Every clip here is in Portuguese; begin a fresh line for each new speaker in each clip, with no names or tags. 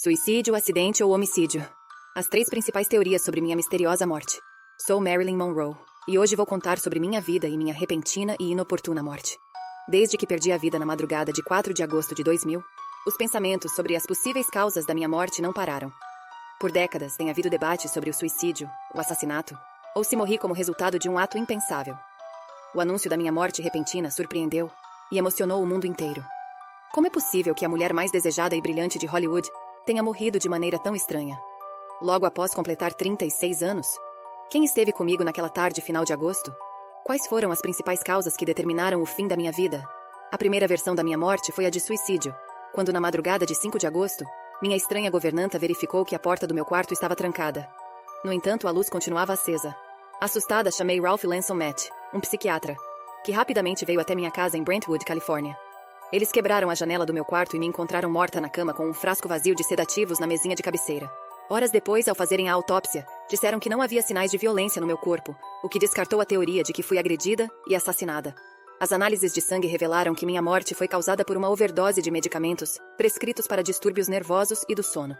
Suicídio, acidente ou homicídio. As três principais teorias sobre minha misteriosa morte. Sou Marilyn Monroe, e hoje vou contar sobre minha vida e minha repentina e inoportuna morte. Desde que perdi a vida na madrugada de 4 de agosto de 2000, os pensamentos sobre as possíveis causas da minha morte não pararam. Por décadas tem havido debate sobre o suicídio, o assassinato, ou se morri como resultado de um ato impensável. O anúncio da minha morte repentina surpreendeu e emocionou o mundo inteiro. Como é possível que a mulher mais desejada e brilhante de Hollywood tenha morrido de maneira tão estranha? Logo após completar 36 anos? Quem esteve comigo naquela tarde final de agosto? Quais foram as principais causas que determinaram o fim da minha vida? A primeira versão da minha morte foi a de suicídio, quando na madrugada de 5 de agosto, minha estranha governanta verificou que a porta do meu quarto estava trancada. No entanto, a luz continuava acesa. Assustada, chamei Ralph Lanson Matt, um psiquiatra, que rapidamente veio até minha casa em Brentwood, Califórnia. Eles quebraram a janela do meu quarto e me encontraram morta na cama com um frasco vazio de sedativos na mesinha de cabeceira. Horas depois, ao fazerem a autópsia, disseram que não havia sinais de violência no meu corpo, o que descartou a teoria de que fui agredida e assassinada. As análises de sangue revelaram que minha morte foi causada por uma overdose de medicamentos prescritos para distúrbios nervosos e do sono.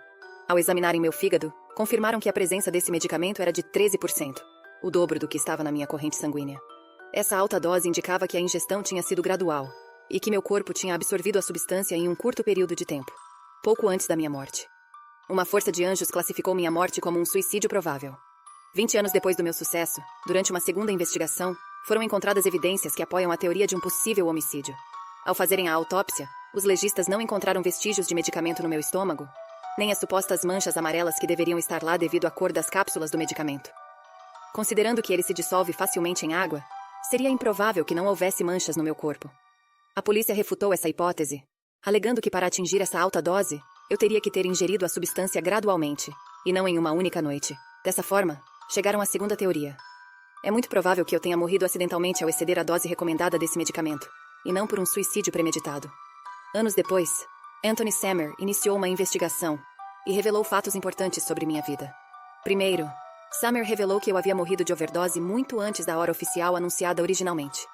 Ao examinarem meu fígado, confirmaram que a presença desse medicamento era de 13%, o dobro do que estava na minha corrente sanguínea. Essa alta dose indicava que a ingestão tinha sido gradual e que meu corpo tinha absorvido a substância em um curto período de tempo, pouco antes da minha morte. Uma força de anjos classificou minha morte como um suicídio provável. 20 anos depois do meu sucesso, durante uma segunda investigação, foram encontradas evidências que apoiam a teoria de um possível homicídio. Ao fazerem a autópsia, os legistas não encontraram vestígios de medicamento no meu estômago, nem as supostas manchas amarelas que deveriam estar lá devido à cor das cápsulas do medicamento. Considerando que ele se dissolve facilmente em água, seria improvável que não houvesse manchas no meu corpo. A polícia refutou essa hipótese, alegando que para atingir essa alta dose, eu teria que ter ingerido a substância gradualmente, e não em uma única noite. Dessa forma, chegaram à segunda teoria. É muito provável que eu tenha morrido acidentalmente ao exceder a dose recomendada desse medicamento, e não por um suicídio premeditado. Anos depois, Anthony Sammer iniciou uma investigação e revelou fatos importantes sobre minha vida. Primeiro, Sammer revelou que eu havia morrido de overdose muito antes da hora oficial anunciada originalmente.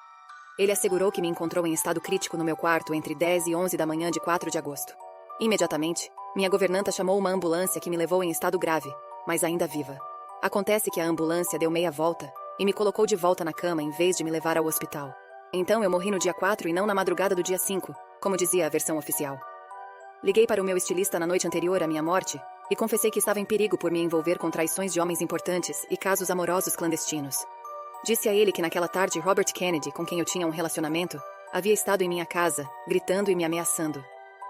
Ele assegurou que me encontrou em estado crítico no meu quarto entre 10 e 11 da manhã de 4 de agosto. Imediatamente, minha governanta chamou uma ambulância que me levou em estado grave, mas ainda viva. Acontece que a ambulância deu meia volta e me colocou de volta na cama em vez de me levar ao hospital. Então eu morri no dia 4 e não na madrugada do dia 5, como dizia a versão oficial. Liguei para o meu estilista na noite anterior à minha morte e confessei que estava em perigo por me envolver com traições de homens importantes e casos amorosos clandestinos. Disse a ele que naquela tarde Robert Kennedy, com quem eu tinha um relacionamento, havia estado em minha casa, gritando e me ameaçando.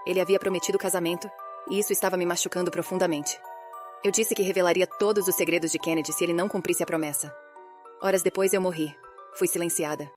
Ele havia prometido casamento, e isso estava me machucando profundamente. Eu disse que revelaria todos os segredos de Kennedy se ele não cumprisse a promessa. Horas depois eu morri. Fui silenciada.